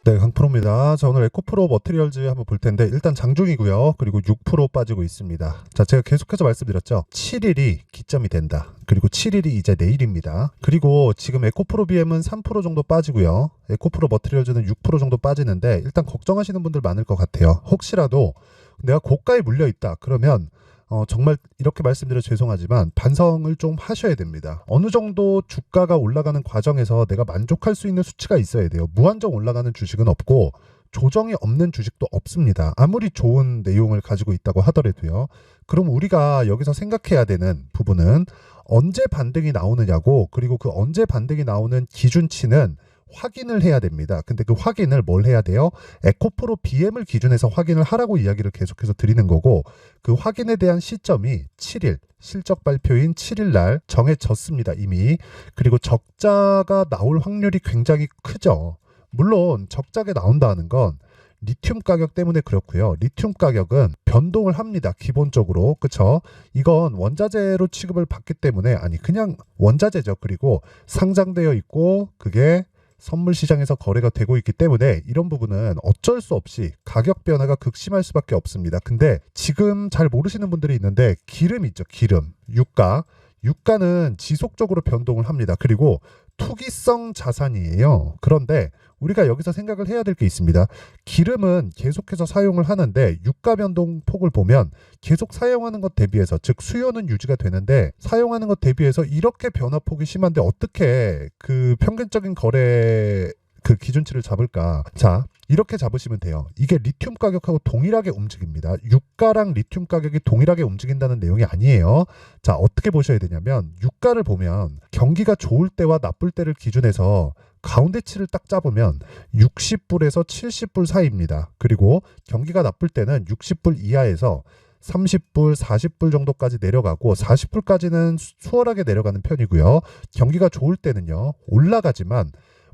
네, 강프로입니다. 자, 오늘 에코프로 머티리얼즈 한번 볼 텐데 일단 장중이고요. 그리고 6% 빠지고 있습니다. 자, 제가 계속해서 말씀드렸죠. 7일이 기점이 된다. 그리고 7일이 이제 내일입니다. 그리고 지금 에코프로 BM은 3% 정도 빠지고요. 에코프로 머티리얼즈는 6% 정도 빠지는데 일단 걱정하시는 분들 많을 것 같아요. 혹시라도 내가 고가에 물려 있다. 그러면 정말 이렇게 말씀드려 죄송하지만 반성을 좀 하셔야 됩니다. 어느 정도 주가가 올라가는 과정에서 내가 만족할 수 있는 수치가 있어야 돼요. 무한정 올라가는 주식은 없고 조정이 없는 주식도 없습니다. 아무리 좋은 내용을 가지고 있다고 하더라도요. 그럼 우리가 여기서 생각해야 되는 부분은 언제 반등이 나오느냐고, 그리고 그 언제 반등이 나오는 기준치는 확인을 해야 됩니다. 근데 그 확인을 뭘 해야 돼요? 에코프로 BM을 기준해서 확인을 하라고 이야기를 계속해서 드리는 거고, 그 확인에 대한 시점이 7일, 실적 발표인 7일 날 정해졌습니다, 이미. 그리고 적자가 나올 확률이 굉장히 크죠. 물론 적자가 나온다는 건 리튬 가격 때문에 그렇고요. 리튬 가격은 변동을 합니다. 기본적으로. 그쵸? 이건 원자재로 취급을 받기 때문에, 아니 그냥 원자재죠. 그리고 상장되어 있고 그게 선물 시장에서 거래가 되고 있기 때문에 이런 부분은 어쩔 수 없이 가격 변화가 극심할 수밖에 없습니다. 근데 지금 잘 모르시는 분들이 있는데 기름 있죠. 기름. 유가. 유가는 지속적으로 변동을 합니다. 그리고 투기성 자산이에요. 그런데 우리가 여기서 생각을 해야 될 게 있습니다. 기름은 계속해서 사용을 하는데 유가 변동 폭을 보면 계속 사용하는 것 대비해서, 즉 수요는 유지가 되는데 사용하는 것 대비해서 이렇게 변화폭이 심한데 어떻게 그 평균적인 거래 그 기준치를 잡을까? 자, 이렇게 잡으시면 돼요. 이게 리튬 가격하고 동일하게 움직입니다. 유가랑 리튬 가격이 동일하게 움직인다는 내용이 아니에요. 자, 어떻게 보셔야 되냐면 유가를 보면 경기가 좋을 때와 나쁠 때를 기준해서 가운데치를 딱 잡으면 60불에서 70불 사이입니다. 그리고 경기가 나쁠 때는 60불 이하에서 30불, 40불 정도까지 내려가고 40불까지는 수월하게 내려가는 편이고요. 경기가 좋을 때는요, 올라가지만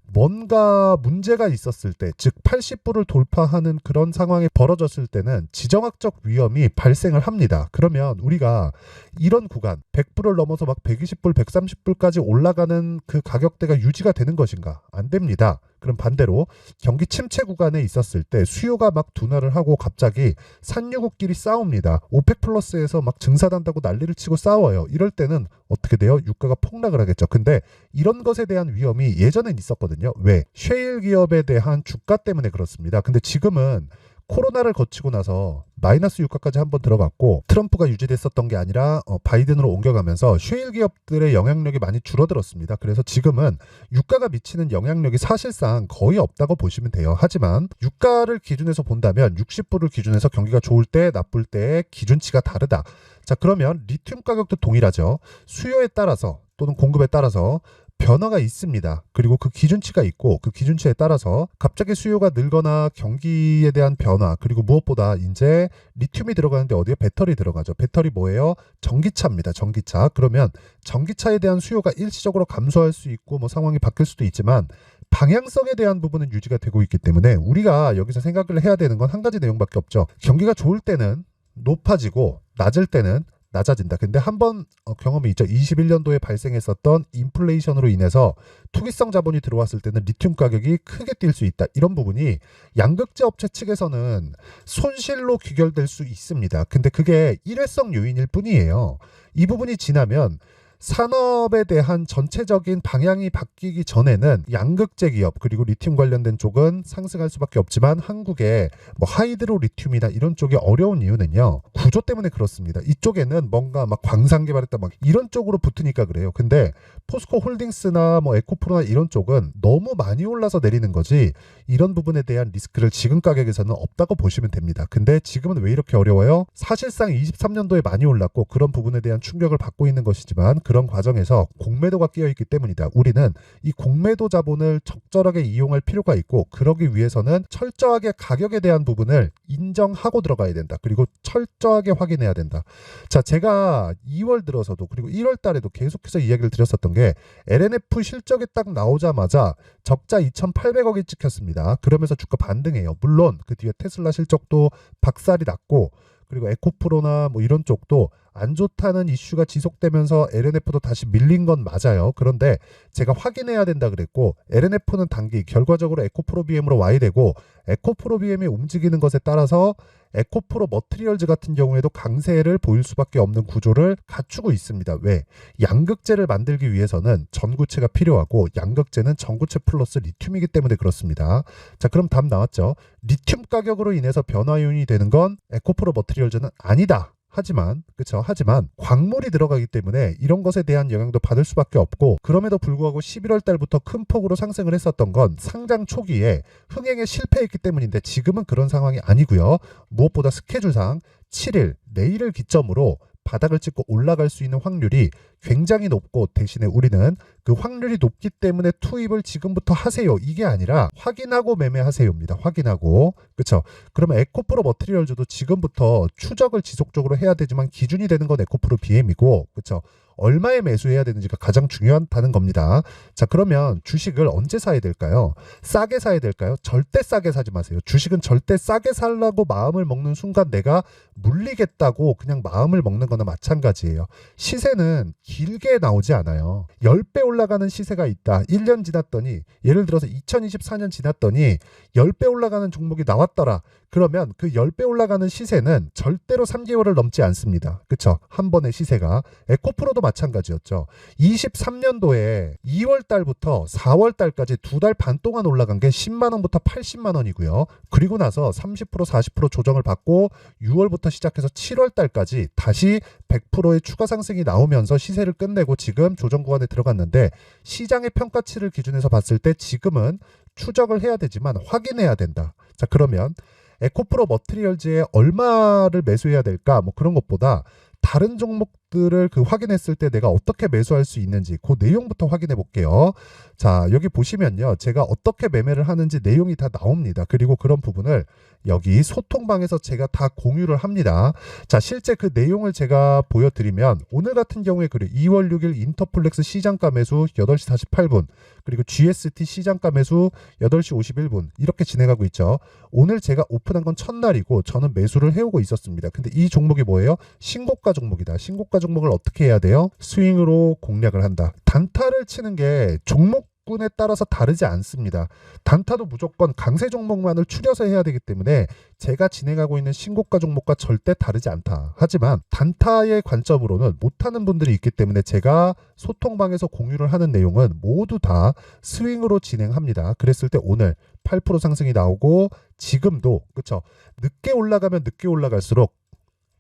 뭔가 문제가 있었을 때, 즉 80불을 돌파하는 그런 상황이 벌어졌을 때는 지정학적 위험이 발생을 합니다. 그러면 우리가 이런 구간 100불을 넘어서 막 120불, 130불까지 올라가는 그 가격대가 유지가 되는 것인가? 안 됩니다. 그럼 반대로 경기 침체 구간에 있었을 때 수요가 막 둔화를 하고 갑자기 산유국끼리 싸웁니다. 오펙 플러스에서 막 증산한다고 난리를 치고 싸워요. 이럴 때는 어떻게 돼요? 유가가 폭락을 하겠죠. 근데 이런 것에 대한 위험이 예전엔 있었거든요. 왜? 셰일 기업에 대한 주가 때문에 그렇습니다. 근데 지금은 코로나를 거치고 나서 마이너스 유가까지 한번 들어갔고 트럼프가 유지됐었던 게 아니라 바이든으로 옮겨가면서 셰일 기업들의 영향력이 많이 줄어들었습니다. 그래서 지금은 유가가 미치는 영향력이 사실상 거의 없다고 보시면 돼요. 하지만 유가를 기준해서 본다면 60불을 기준해서 경기가 좋을 때 나쁠 때의 기준치가 다르다. 자, 그러면 리튬 가격도 동일하죠. 수요에 따라서 또는 공급에 따라서 변화가 있습니다. 그리고 그 기준치가 있고 그 기준치에 따라서 갑자기 수요가 늘거나 경기에 대한 변화, 그리고 무엇보다 이제 리튬이 들어가는데 어디에 배터리 들어가죠. 배터리 뭐예요? 전기차입니다. 전기차. 그러면 전기차에 대한 수요가 일시적으로 감소할 수 있고 뭐 상황이 바뀔 수도 있지만 방향성에 대한 부분은 유지가 되고 있기 때문에 우리가 여기서 생각을 해야 되는 건 한 가지 내용밖에 없죠. 경기가 좋을 때는 높아지고 낮을 때는 낮아진다. 근데 한번 경험이 있죠. 21년도에 발생했었던 인플레이션으로 인해서 투기성 자본이 들어왔을 때는 리튬 가격이 크게 뛸 수 있다. 이런 부분이 양극재 업체 측에서는 손실로 귀결될 수 있습니다. 근데 그게 일회성 요인일 뿐이에요. 이 부분이 지나면 산업에 대한 전체적인 방향이 바뀌기 전에는 양극재 기업 그리고 리튬 관련된 쪽은 상승할 수밖에 없지만 한국의 뭐 하이드로 리튬이나 이런 쪽이 어려운 이유는요, 구조 때문에 그렇습니다. 이쪽에는 뭔가 막 광산 개발했다 막 이런 쪽으로 붙으니까 그래요. 근데 포스코 홀딩스나 뭐 에코프로나 이런 쪽은 너무 많이 올라서 내리는 거지 이런 부분에 대한 리스크를 지금 가격에서는 없다고 보시면 됩니다. 근데 지금은 왜 이렇게 어려워요? 사실상 23년도에 많이 올랐고 그런 부분에 대한 충격을 받고 있는 것이지만 그런 과정에서 공매도가 끼어 있기 때문이다. 우리는 이 공매도 자본을 적절하게 이용할 필요가 있고 그러기 위해서는 철저하게 가격에 대한 부분을 인정하고 들어가야 된다. 그리고 철저하게 확인해야 된다. 자, 제가 2월 들어서도 그리고 1월 달에도 계속해서 이야기를 드렸었던 게 LNF 실적이 딱 나오자마자 적자 2,800억이 찍혔습니다. 그러면서 주가 반등해요. 물론 그 뒤에 테슬라 실적도 박살이 났고 그리고 에코프로나 뭐 이런 쪽도 안 좋다는 이슈가 지속되면서 LNF도 다시 밀린 건 맞아요. 그런데 제가 확인해야 된다 그랬고 LNF는 단기 결과적으로 에코프로 BM으로 와야 되고 에코프로 BM이 움직이는 것에 따라서 에코프로 머티리얼즈 같은 경우에도 강세를 보일 수밖에 없는 구조를 갖추고 있습니다. 왜? 양극재를 만들기 위해서는 전구체가 필요하고 양극재는 전구체 플러스 리튬이기 때문에 그렇습니다. 자, 그럼 답 나왔죠? 리튬 가격으로 인해서 변화 요인이 되는 건 에코프로 머티리얼즈는 아니다. 하지만 광물이 들어가기 때문에 이런 것에 대한 영향도 받을 수밖에 없고, 그럼에도 불구하고 11월 달부터 큰 폭으로 상승을 했었던 건 상장 초기에 흥행에 실패했기 때문인데 지금은 그런 상황이 아니고요. 무엇보다 스케줄상 7일 내일을 기점으로 바닥을 찍고 올라갈 수 있는 확률이 굉장히 높고, 대신에 우리는 그 확률이 높기 때문에 투입을 지금부터 하세요, 이게 아니라 확인하고 매매하세요입니다. 확인하고. 그렇죠? 그러면 에코프로 머티리얼즈도 지금부터 추적을 지속적으로 해야 되지만 기준이 되는 건 에코프로 BM이고, 그렇죠? 얼마에 매수해야 되는지가 가장 중요하다는 겁니다. 자, 그러면 주식을 언제 사야 될까요? 싸게 사야 될까요? 절대 싸게 사지 마세요. 주식은 절대 싸게 살라고 마음을 먹는 순간 내가 물리겠다고 그냥 마음을 먹는 거나 마찬가지예요. 시세는 길게 나오지 않아요. 10배 올라가는 시세가 있다. 1년 지났더니, 예를 들어서 2024년 지났더니 10배 올라가는 종목이 나왔더라. 그러면 그 10배 올라가는 시세는 절대로 3개월을 넘지 않습니다. 그쵸? 한 번의 시세가. 에코프로도 마찬가지였죠. 23년도에 2월 달부터 4월 달까지 2달 반 동안 올라간 게 10만 원부터 80만 원이고요. 그리고 나서 30% 40% 조정을 받고 6월부터 시작해서 7월 달까지 다시 100%의 추가 상승이 나오면서 시세를 끝내고 지금 조정 구간에 들어갔는데, 시장의 평가치를 기준해서 봤을 때 지금은 추적을 해야 되지만 확인해야 된다. 자, 그러면 에코프로 머티리얼즈에 얼마를 매수해야 될까? 뭐 그런 것보다 다른 종목들을 확인했을 때 내가 어떻게 매수할 수 있는지 그 내용부터 확인해 볼게요. 자, 여기 보시면요, 제가 어떻게 매매를 하는지 내용이 다 나옵니다. 그리고 그런 부분을 여기 소통방에서 제가 다 공유를 합니다. 자, 실제 그 내용을 제가 보여드리면, 오늘 같은 경우에 그래 2월 6일 인터플렉스 시장가 매수 8시 48분, 그리고 GST 시장가 매수 8시 51분 이렇게 진행하고 있죠. 오늘 제가 오픈한 건 첫날이고 저는 매수를 해오고 있었습니다. 근데 이 종목이 뭐예요? 신고가 종목이다. 신고가 종목을 어떻게 해야 돼요? 스윙으로 공략을 한다. 단타를 치는 게 종목군에 따라서 다르지 않습니다. 단타도 무조건 강세 종목만을 추려서 해야 되기 때문에 제가 진행하고 있는 신고가 종목과 절대 다르지 않다. 하지만 단타의 관점으로는 못하는 분들이 있기 때문에 제가 소통방에서 공유를 하는 내용은 모두 다 스윙으로 진행합니다. 그랬을 때 오늘 8% 상승이 나오고, 지금도 그쵸? 늦게 올라가면 늦게 올라갈수록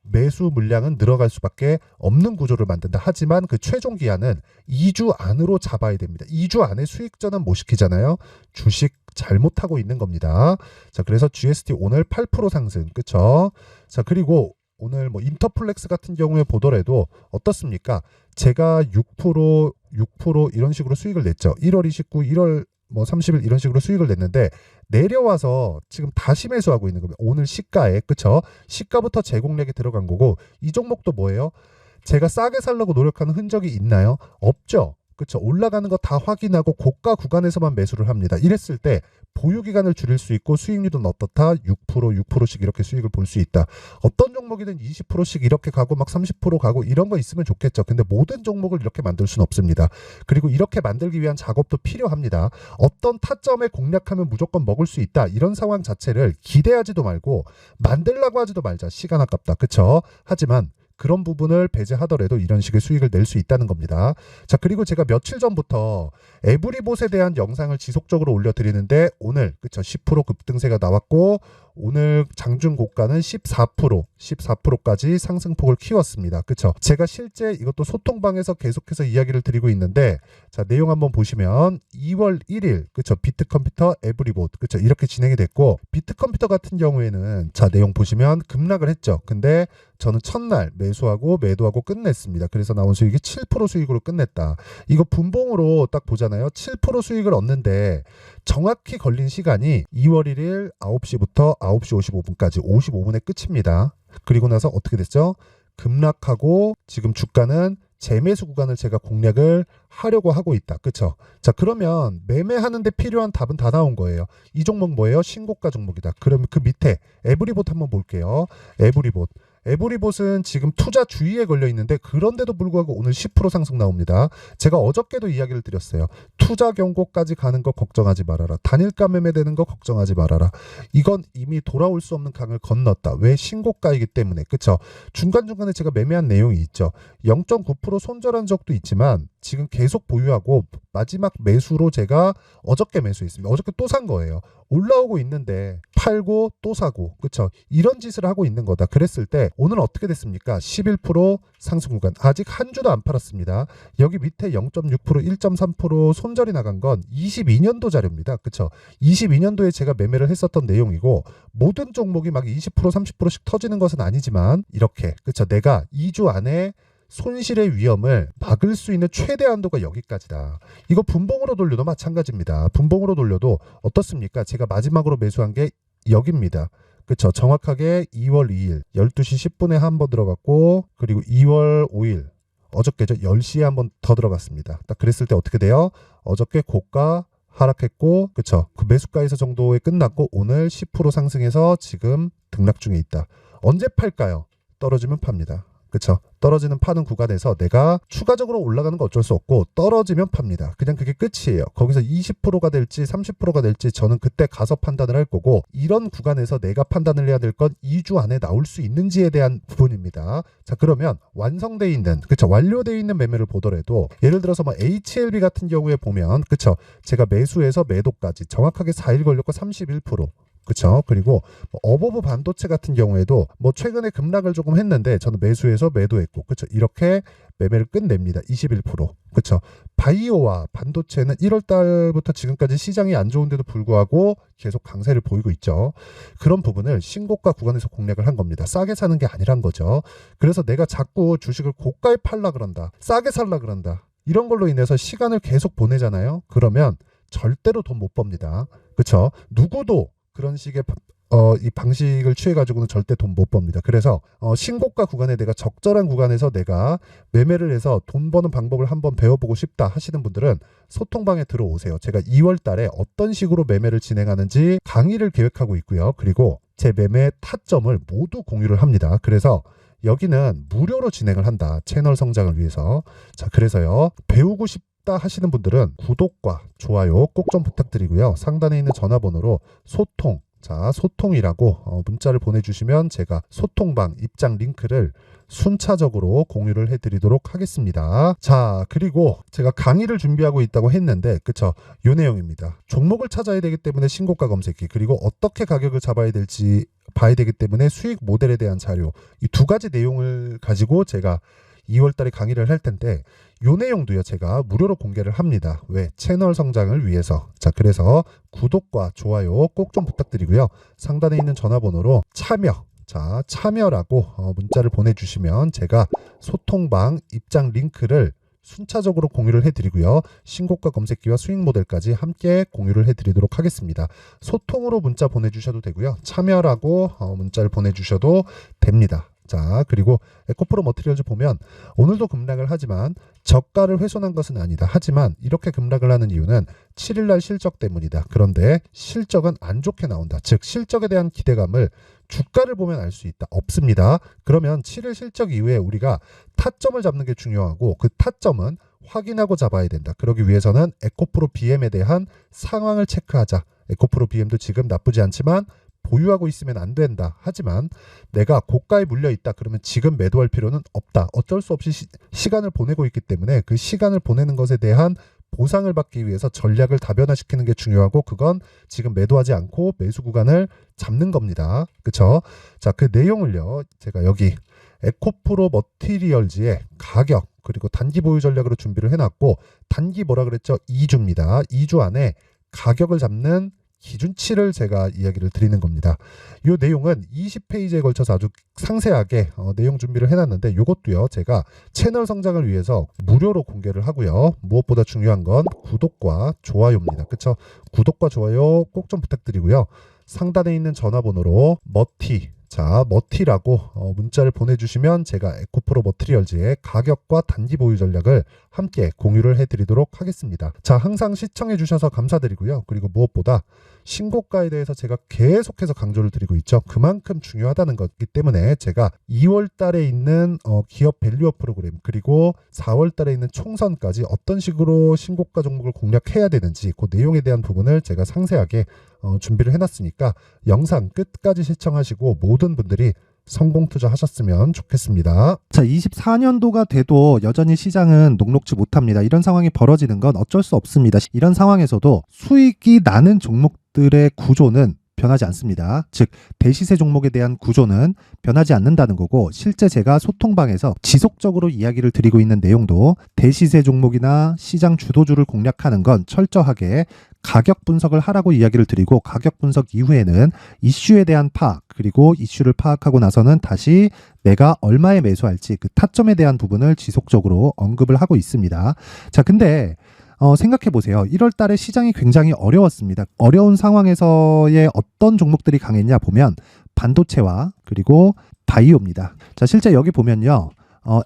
매수 물량은 늘어갈 수밖에 없는 구조를 만든다. 하지만 그 최종 기한은 2주 안으로 잡아야 됩니다. 2주 안에 수익전은 못 시키잖아요. 주식 잘못하고 있는 겁니다. 자, 그래서 GST 오늘 8% 상승. 그쵸? 자, 그리고 오늘 뭐 인터플렉스 같은 경우에 보더라도 어떻습니까? 제가 6% 이런 식으로 수익을 냈죠. 1월 29, 1월 뭐 30일 이런 식으로 수익을 냈는데, 내려와서 지금 다시 매수하고 있는 겁니다. 오늘 시가에. 그쵸? 시가부터 제공력이 들어간 거고, 이 종목도 뭐예요? 제가 싸게 살려고 노력하는 흔적이 있나요? 없죠. 그쵸? 올라가는 거 다 확인하고 고가 구간에서만 매수를 합니다. 이랬을 때 보유기간을 줄일 수 있고 수익률은 어떻다? 6%씩 이렇게 수익을 볼 수 있다. 어떤 종목이든 20%씩 이렇게 가고 막 30% 가고 이런 거 있으면 좋겠죠. 근데 모든 종목을 이렇게 만들 수는 없습니다. 그리고 이렇게 만들기 위한 작업도 필요합니다. 어떤 타점에 공략하면 무조건 먹을 수 있다, 이런 상황 자체를 기대하지도 말고 만들라고 하지도 말자. 시간 아깝다. 그쵸? 하지만 그런 부분을 배제하더라도 이런 식의 수익을 낼 수 있다는 겁니다. 자, 그리고 제가 며칠 전부터 에브리봇에 대한 영상을 지속적으로 올려드리는데, 오늘 그쵸 10% 급등세가 나왔고, 오늘 장중 고가는 14%까지 상승폭을 키웠습니다. 그쵸? 제가 실제 이것도 소통방에서 계속해서 이야기를 드리고 있는데, 자, 내용 한번 보시면 2월 1일 그쵸 비트컴퓨터 에브리봇 그쵸 이렇게 진행이 됐고, 비트컴퓨터 같은 경우에는 자, 내용 보시면 급락을 했죠. 근데 저는 첫날 매수하고 매도하고 끝냈습니다. 그래서 나온 수익이 7% 수익으로 끝냈다. 이거 분봉으로 딱 보잖아요. 7% 수익을 얻는데 정확히 걸린 시간이 2월 1일 9시부터 9시 55분까지 55분에 끝입니다. 그리고 나서 어떻게 됐죠? 급락하고 지금 주가는 재매수 구간을 제가 공략을 하려고 하고 있다. 그쵸? 자, 그러면 매매하는데 필요한 답은 다 나온 거예요. 이 종목 뭐예요? 신고가 종목이다. 그러면 그 밑에 에브리봇 한번 볼게요. 에브리봇은 지금 투자 주의에 걸려 있는데 그런데도 불구하고 오늘 10% 상승 나옵니다. 제가 어저께도 이야기를 드렸어요. 투자 경고까지 가는 거 걱정하지 말아라. 단일가 매매되는 거 걱정하지 말아라. 이건 이미 돌아올 수 없는 강을 건넜다. 왜? 신고가이기 때문에. 그쵸? 중간중간에 제가 매매한 내용이 있죠. 0.9% 손절한 적도 있지만 지금 계속 보유하고 마지막 매수로 제가 어저께 매수했습니다. 어저께 또 산 거예요. 올라오고 있는데 팔고 또 사고, 그쵸? 이런 짓을 하고 있는 거다. 그랬을 때 오늘 어떻게 됐습니까? 11% 상승 구간. 아직 한 주도 안 팔았습니다. 여기 밑에 0.6%, 1.3% 손절이 나간 건 22년도 자료입니다. 그쵸? 22년도에 제가 매매를 했었던 내용이고 모든 종목이 막 20%, 30%씩 터지는 것은 아니지만 이렇게, 그쵸? 내가 2주 안에 손실의 위험을 막을 수 있는 최대 한도가 여기까지다. 이거 분봉으로 돌려도 마찬가지입니다. 분봉으로 돌려도 어떻습니까? 제가 마지막으로 매수한 게 여기입니다. 그쵸? 정확하게 2월 2일 12시 10분에 한 번 들어갔고, 그리고 2월 5일 어저께죠. 10시에 한 번 더 들어갔습니다. 딱 그랬을 때 어떻게 돼요? 어저께 고가 하락했고, 그쵸? 그 매수가에서 정도에 끝났고 오늘 10% 상승해서 지금 등락 중에 있다. 언제 팔까요? 떨어지면 팝니다. 그쵸? 떨어지는 파는 구간에서 내가 추가적으로 올라가는 거 어쩔 수 없고 떨어지면 팝니다. 그냥 그게 끝이에요. 거기서 20%가 될지 30%가 될지 저는 그때 가서 판단을 할 거고, 이런 구간에서 내가 판단을 해야 될 건 2주 안에 나올 수 있는지에 대한 부분입니다. 자, 그러면 완성되어 있는, 그쵸? 완료되어 있는 매매를 보더라도 예를 들어서 뭐 HLB 같은 경우에 보면, 그쵸? 제가 매수해서 매도까지 정확하게 4일 걸렸고 31%. 그쵸? 그리고 어버브 반도체 같은 경우에도 뭐 최근에 급락을 조금 했는데 저는 매수해서 매도했고, 그쵸? 이렇게 매매를 끝냅니다. 21%. 그쵸? 바이오와 반도체는 1월 달부터 지금까지 시장이 안 좋은데도 불구하고 계속 강세를 보이고 있죠. 그런 부분을 신고가 구간에서 공략을 한 겁니다. 싸게 사는 게 아니란 거죠. 그래서 내가 자꾸 주식을 고가에 팔라 그런다, 싸게 살라 그런다, 이런 걸로 인해서 시간을 계속 보내잖아요. 그러면 절대로 돈 못 법니다. 그쵸? 누구도 그런 식의 이 방식을 취해가지고는 절대 돈 못 법니다. 그래서 신고가 구간에 내가 적절한 구간에서 내가 매매를 해서 돈 버는 방법을 한번 배워보고 싶다 하시는 분들은 소통방에 들어오세요. 제가 2월 달에 어떤 식으로 매매를 진행하는지 강의를 계획하고 있고요. 그리고 제 매매 타점을 모두 공유를 합니다. 그래서 여기는 무료로 진행을 한다. 채널 성장을 위해서. 자, 그래서요. 배우고 싶다 하시는 분들은 구독과 좋아요 꼭 좀 부탁드리고요. 상단에 있는 전화번호로 소통, 자, 소통이라고 문자를 보내주시면 제가 소통방 입장 링크를 순차적으로 공유를 해드리도록 하겠습니다. 자, 그리고 제가 강의를 준비하고 있다고 했는데, 그쵸? 요 내용입니다. 종목을 찾아야 되기 때문에 신고가 검색기, 그리고 어떻게 가격을 잡아야 될지 봐야 되기 때문에 수익 모델에 대한 자료, 이 두 가지 내용을 가지고 제가 2월 달에 강의를 할 텐데, 요 내용도요 제가 무료로 공개를 합니다. 왜? 채널 성장을 위해서. 자, 그래서 구독과 좋아요 꼭 좀 부탁드리고요. 상단에 있는 전화번호로 참여, 자, 참여라고 문자를 보내주시면 제가 소통방 입장 링크를 순차적으로 공유를 해드리고요. 신고가 검색기와 수익 모델까지 함께 공유를 해드리도록 하겠습니다. 소통으로 문자 보내주셔도 되고요. 참여라고 문자를 보내주셔도 됩니다. 자, 그리고 에코프로 머티리얼즈 보면 오늘도 급락을 하지만 저가를 훼손한 것은 아니다. 하지만 이렇게 급락을 하는 이유는 7일날 실적 때문이다. 그런데 실적은 안 좋게 나온다. 즉 실적에 대한 기대감을 주가를 보면 알 수 있다. 없습니다. 그러면 7일 실적 이후에 우리가 타점을 잡는 게 중요하고, 그 타점은 확인하고 잡아야 된다. 그러기 위해서는 에코프로 BM에 대한 상황을 체크하자. 에코프로 BM도 지금 나쁘지 않지만 보유하고 있으면 안 된다. 하지만 내가 고가에 물려 있다. 그러면 지금 매도할 필요는 없다. 어쩔 수 없이 시간을 보내고 있기 때문에 그 시간을 보내는 것에 대한 보상을 받기 위해서 전략을 다변화시키는 게 중요하고, 그건 지금 매도하지 않고 매수 구간을 잡는 겁니다. 그쵸? 자, 그 내용을요 제가 여기 에코프로 머티리얼즈의 가격 그리고 단기 보유 전략으로 준비를 해놨고, 단기 뭐라 그랬죠? 2주입니다. 2주 안에 가격을 잡는 기준치를 제가 이야기를 드리는 겁니다. 이 내용은 20페이지에 걸쳐서 아주 상세하게 내용 준비를 해놨는데, 이것도요 제가 채널 성장을 위해서 무료로 공개를 하고요. 무엇보다 중요한 건 구독과 좋아요입니다. 그쵸? 구독과 좋아요 꼭 좀 부탁드리고요. 상단에 있는 전화번호로 머티, 자, 머티라고 문자를 보내주시면 제가 에코프로 머티리얼즈의 가격과 단기 보유 전략을 함께 공유를 해드리도록 하겠습니다. 자, 항상 시청해주셔서 감사드리고요. 그리고 무엇보다 신고가에 대해서 제가 계속해서 강조를 드리고 있죠. 그만큼 중요하다는 거기 때문에 제가 2월 달에 있는 기업 밸류업 프로그램, 그리고 4월 달에 있는 총선까지 어떤 식으로 신고가 종목을 공략해야 되는지 그 내용에 대한 부분을 제가 상세하게 준비를 해놨으니까 영상 끝까지 시청하시고 모든 분들이 성공 투자하셨으면 좋겠습니다. 자, 24년도가 돼도 여전히 시장은 녹록지 못합니다. 이런 상황이 벌어지는 건 어쩔 수 없습니다. 이런 상황에서도 수익이 나는 종목들의 구조는 변하지 않습니다. 즉, 대시세 종목에 대한 구조는 변하지 않는다는 거고, 실제 제가 소통방에서 지속적으로 이야기를 드리고 있는 내용도 대시세 종목이나 시장 주도주를 공략하는 건 철저하게 가격 분석을 하라고 이야기를 드리고, 가격 분석 이후에는 이슈에 대한 파악, 그리고 이슈를 파악하고 나서는 다시 내가 얼마에 매수할지 그 타점에 대한 부분을 지속적으로 언급을 하고 있습니다. 자, 근데 생각해 보세요. 1월 달에 시장이 굉장히 어려웠습니다. 어려운 상황에서의 어떤 종목들이 강했냐 보면 반도체와 그리고 바이오입니다. 자, 실제 여기 보면요.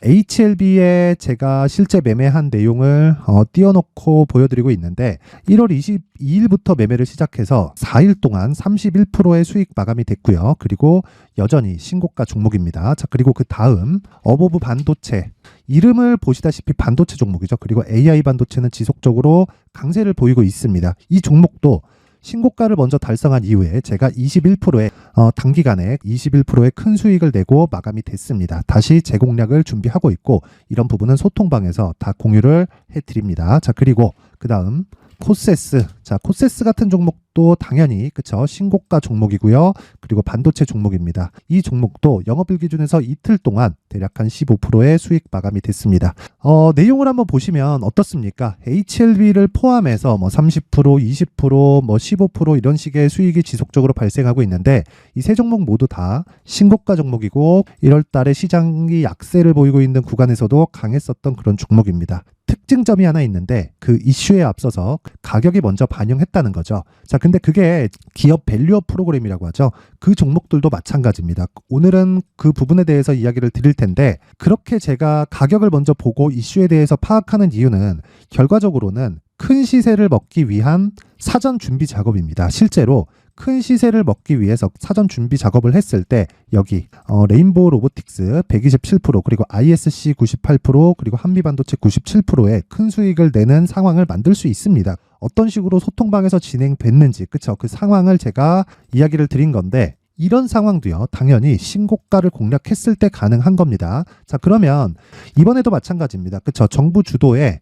HLB에 제가 실제 매매한 내용을 띄워놓고 보여드리고 있는데 1월 22일부터 매매를 시작해서 4일 동안 31%의 수익 마감이 됐고요. 그리고 여전히 신고가 종목입니다. 자, 그리고 그 다음 어보브 반도체, 이름을 보시다시피 반도체 종목이죠. 그리고 AI 반도체는 지속적으로 강세를 보이고 있습니다. 이 종목도 신고가를 먼저 달성한 이후에 제가 21%의 단기간에 21%의 큰 수익을 내고 마감이 됐습니다. 다시 재공략을 준비하고 있고, 이런 부분은 소통방에서 다 공유를 해드립니다. 자, 그리고 그 다음 코세스. 자, 코세스 같은 종목도 당연히 그쵸, 신고가 종목이고요. 그리고 반도체 종목입니다. 이 종목도 영업일 기준에서 이틀 동안 대략 한 15%의 수익 마감이 됐습니다. 내용을 한번 보시면 어떻습니까? HLB를 포함해서 뭐 30%, 20%, 뭐 15% 이런 식의 수익이 지속적으로 발생하고 있는데, 이 세 종목 모두 다 신고가 종목이고 1월 달에 시장이 약세를 보이고 있는 구간에서도 강했었던 그런 종목입니다. 특징점이 하나 있는데 그 이슈에 앞서서 가격이 먼저 반영했다는 거죠. 자, 근데 그게 기업 밸류업 프로그램이라고 하죠. 그 종목들도 마찬가지입니다. 오늘은 그 부분에 대해서 이야기를 드릴 텐데, 그렇게 제가 가격을 먼저 보고 이슈에 대해서 파악하는 이유는 결과적으로는 큰 시세를 먹기 위한 사전 준비 작업입니다. 실제로 큰 시세를 먹기 위해서 사전 준비 작업을 했을 때 여기 레인보우 로보틱스 127%, 그리고 ISC 98%, 그리고 한미반도체 97%의 큰 수익을 내는 상황을 만들 수 있습니다. 어떤 식으로 소통방에서 진행됐는지, 그쵸? 그 상황을 제가 이야기를 드린 건데, 이런 상황도요, 당연히 신고가를 공략했을 때 가능한 겁니다. 자, 그러면 이번에도 마찬가지입니다. 그쵸? 정부 주도의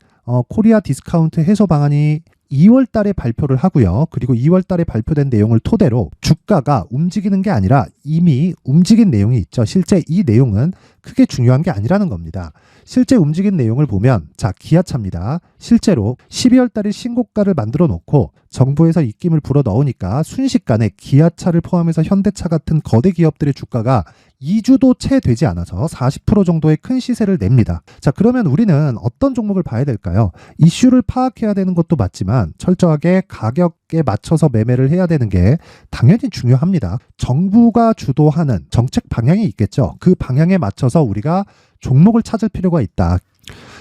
코리아 디스카운트 해소 방안이 2월 달에 발표를 하고요. 그리고 2월 달에 발표된 내용을 토대로 주가가 움직이는 게 아니라 이미 움직인 내용이 있죠. 실제 이 내용은 크게 중요한 게 아니라는 겁니다. 실제 움직인 내용을 보면, 자, 기아차입니다. 실제로 12월 달에 신고가를 만들어 놓고 정부에서 입김을 불어 넣으니까 순식간에 기아차를 포함해서 현대차 같은 거대 기업들의 주가가 2주도 채 되지 않아서 40% 정도의 큰 시세를 냅니다. 자, 그러면 우리는 어떤 종목을 봐야 될까요? 이슈를 파악해야 되는 것도 맞지만 철저하게 가격에 맞춰서 매매를 해야 되는 게 당연히 중요합니다. 정부가 주도하는 정책 방향이 있겠죠. 그 방향에 맞춰서 우리가 종목을 찾을 필요가 있다.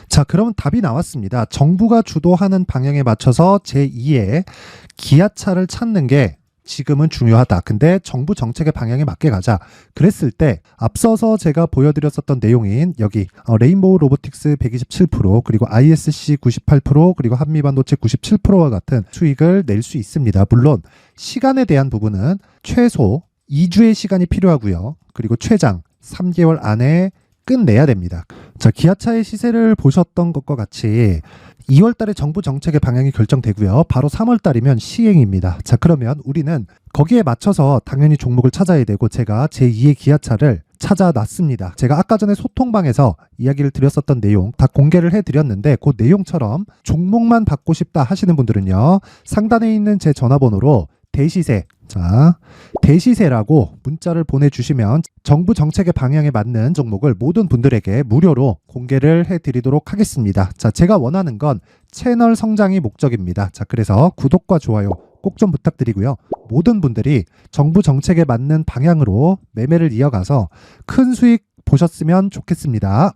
자, 그러면 답이 나왔습니다. 정부가 주도하는 방향에 맞춰서 제2의 기아차를 찾는 게 지금은 중요하다. 근데 정부 정책의 방향에 맞게 가자. 그랬을 때 앞서서 제가 보여드렸었던 내용인 여기 레인보우 로보틱스 127%, 그리고 ISC 98%, 그리고 한미반도체 97%와 같은 수익을 낼 수 있습니다. 물론 시간에 대한 부분은 최소 2주의 시간이 필요하고요. 그리고 최장 3개월 안에 끝내야 됩니다. 자, 기아차의 시세를 보셨던 것과 같이 2월 달에 정부 정책의 방향이 결정되고요. 바로 3월 달이면 시행입니다. 자, 그러면 우리는 거기에 맞춰서 당연히 종목을 찾아야 되고, 제가 제2의 기아차를 찾아놨습니다. 제가 아까 전에 소통방에서 이야기를 드렸었던 내용 다 공개를 해드렸는데, 그 내용처럼 종목만 받고 싶다 하시는 분들은요, 상단에 있는 제 전화번호로 대시세, 자, 대시세라고 문자를 보내주시면 정부 정책의 방향에 맞는 종목을 모든 분들에게 무료로 공개를 해드리도록 하겠습니다. 자, 제가 원하는 건 채널 성장이 목적입니다. 자, 그래서 구독과 좋아요 꼭 좀 부탁드리고요. 모든 분들이 정부 정책에 맞는 방향으로 매매를 이어가서 큰 수익 보셨으면 좋겠습니다.